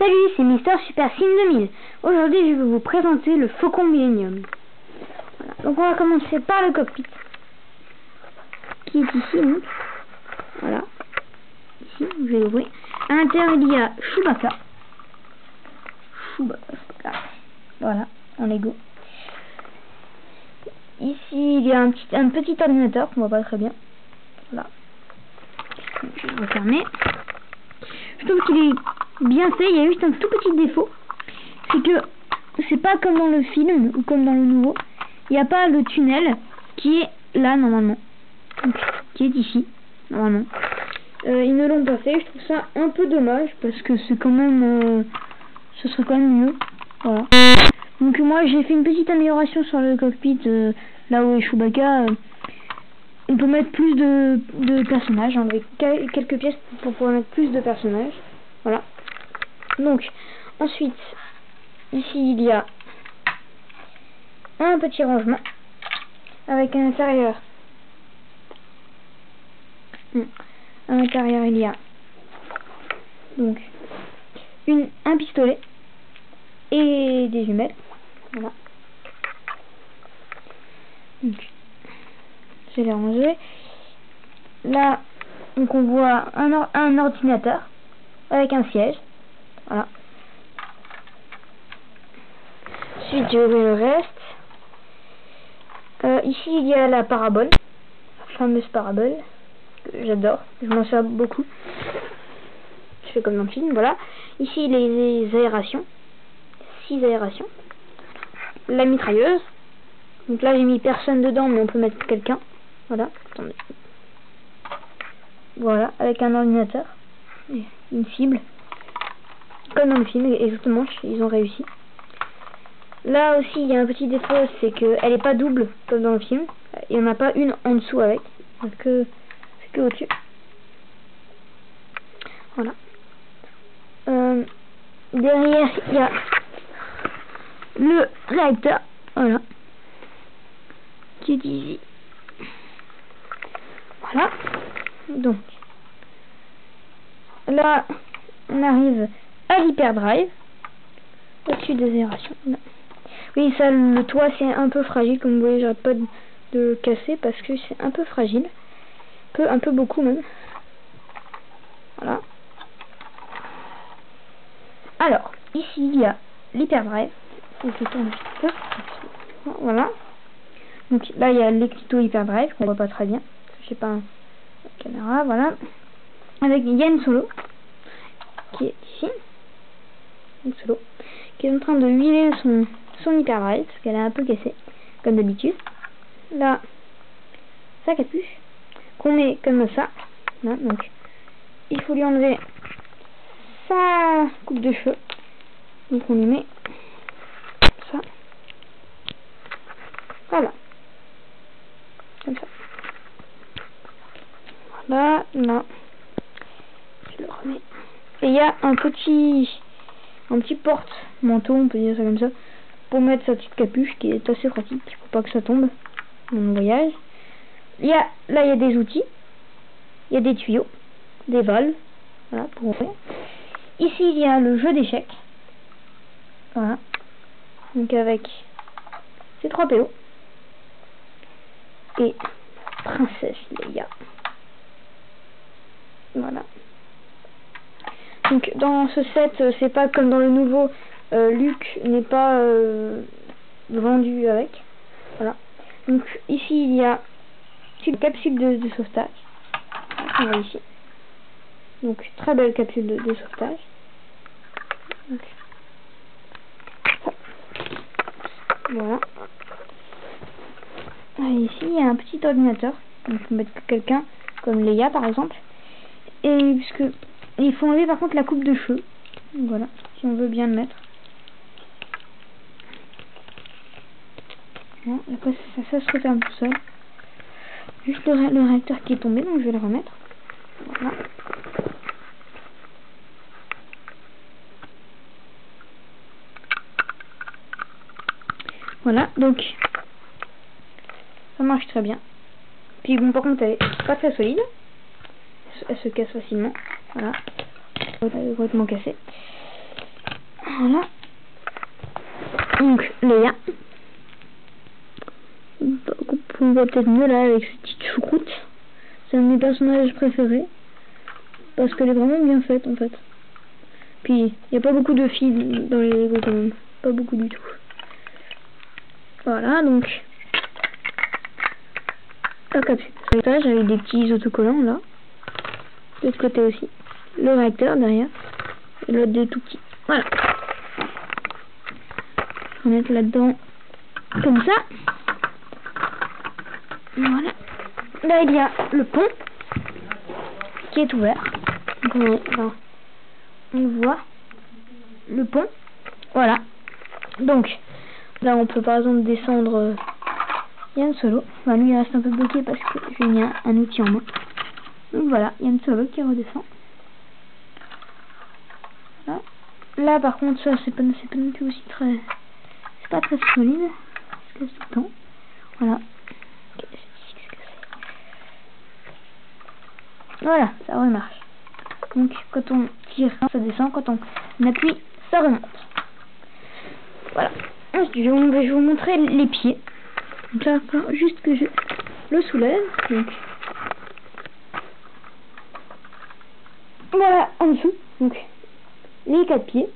Salut, c'est Mister Super Sim 2000. Aujourd'hui, je vais vous présenter le Faucon Millenium. Voilà. Donc, on va commencer par le cockpit, qui est ici, donc. Voilà. Ici, je vais l'ouvrir. À l'intérieur, il y a Chewbacca. Voilà, en Lego. Ici, il y a un petit ordinateur qu'on voit pas très bien. Voilà. Donc, je vais refermer. Je trouve qu'il est bien fait. Il y a juste un tout petit défaut, c'est que c'est pas comme dans le film ou comme dans le nouveau. Il n'y a pas le tunnel qui est là normalement, donc, qui est ici normalement. Ils ne l'ont pas fait. Je trouve ça un peu dommage parce que c'est quand même, ce serait quand même mieux. Voilà. Donc moi j'ai fait une petite amélioration sur le cockpit, là où est Chewbacca. On peut mettre plus de personnages, avec quelques pièces pour pouvoir mettre plus de personnages. Voilà. Donc, ensuite, ici il y a un petit rangement avec à l'intérieur. À l'intérieur il y a donc un pistolet et des jumelles. Voilà. Donc, je vais les ranger. Là, donc on voit un ordinateur avec un siège. Voilà. Ensuite, je vais ouvrir le reste. Ici, il y a la parabole, la fameuse parabole que j'adore. Je m'en sers beaucoup. Je fais comme dans le film. Voilà. Ici, les aérations. 6 aérations. La mitrailleuse. Donc là, j'ai mis personne dedans, mais on peut mettre quelqu'un. Voilà. Attendez. Voilà, avec un ordinateur, une cible, comme dans le film, exactement, ils ont réussi. Là aussi, il y a un petit défaut, c'est qu'elle n'est pas double, comme dans le film. Il n'y en a pas une en dessous avec, c'est que au-dessus. Voilà. Derrière, il y a le réacteur, voilà, qui est ici. Voilà. Donc, là, on arrive à l'hyperdrive, au-dessus des aérations. Oui, ça, le toit, c'est un peu fragile, comme vous voyez, j'arrête pas de le casser parce que c'est un peu fragile. Un peu beaucoup même. Voilà. Alors, ici, il y a l'hyperdrive. Je tourne un petit peu. Voilà. Donc là, il y a l'éclito hyperdrive, qu'on voit pas très bien. Je sais pas, la caméra, voilà. Avec Yann Solo, qui est ici. Yann Solo, qui est en train de huiler son hyperdrive, parce qu'elle est un peu cassée, comme d'habitude. Là, sa capuche, qu'on met comme ça. Là, donc, il faut lui enlever sa coupe de cheveux. Donc on lui met ça. Voilà. Comme ça. Voilà, là. Je le remets. Et il y a un petit porte-manteau, on peut dire ça comme ça, pour mettre sa petite capuche qui est assez pratique, pour pas que ça tombe dans le voyage. Là, il y a des outils. Il y a des tuyaux, des valves. Voilà, pour ouvrir. Ici, il y a le jeu d'échecs. Voilà. Donc avec ces 3 PO. Et Princesse Leia. Voilà. Donc dans ce set, c'est pas comme dans le nouveau, Luke n'est pas vendu avec. Voilà. Donc ici, il y a une capsule de sauvetage. On va ici. Donc très belle capsule de sauvetage. Donc, voilà. Ici, il y a un petit ordinateur. Donc, on peut mettre quelqu'un comme Leia par exemple. Et puisque il faut enlever par contre la coupe de cheveux. Voilà, si on veut bien le mettre. Bon, après ça se referme tout seul. Juste le réacteur qui est tombé, donc je vais le remettre. Voilà. Voilà, donc ça marche très bien. Puis bon, par contre, elle est pas très solide. Elle se casse facilement. Voilà. Elle est complètement cassée. Voilà. Donc Léa. On voit peut-être mieux là avec cette petite choucroute. C'est un de mes personnages préférés. Parce qu'elle est vraiment bien faite en fait. Puis il n'y a pas beaucoup de fils dans les Lego quand même. Pas beaucoup du tout. Voilà donc. La capsule. Réglage avec des petits autocollants là. De l'autre côté aussi. Le réacteur derrière. Et l'autre des tout petits. Voilà. On va mettre là-dedans. Comme ça. Voilà. Là il y a le pont. Qui est ouvert. Donc, on voit le pont. Voilà. Donc là on peut par exemple descendre Yann Solo. Enfin, lui il reste un peu bloqué parce que j'ai mis un outil en main. Donc voilà, Yann Solo qui redescend. Voilà. Là par contre ça c'est pas non plus aussi très. C'est pas très solide. Il se casse tout le temps. Voilà. Voilà, ça remarche. Donc quand on tire, ça descend, quand on appuie, ça remonte. Voilà. Ensuite, je vais vous montrer les pieds. Donc là, juste que je le soulève. Donc voilà, en dessous. Donc les 4 pieds.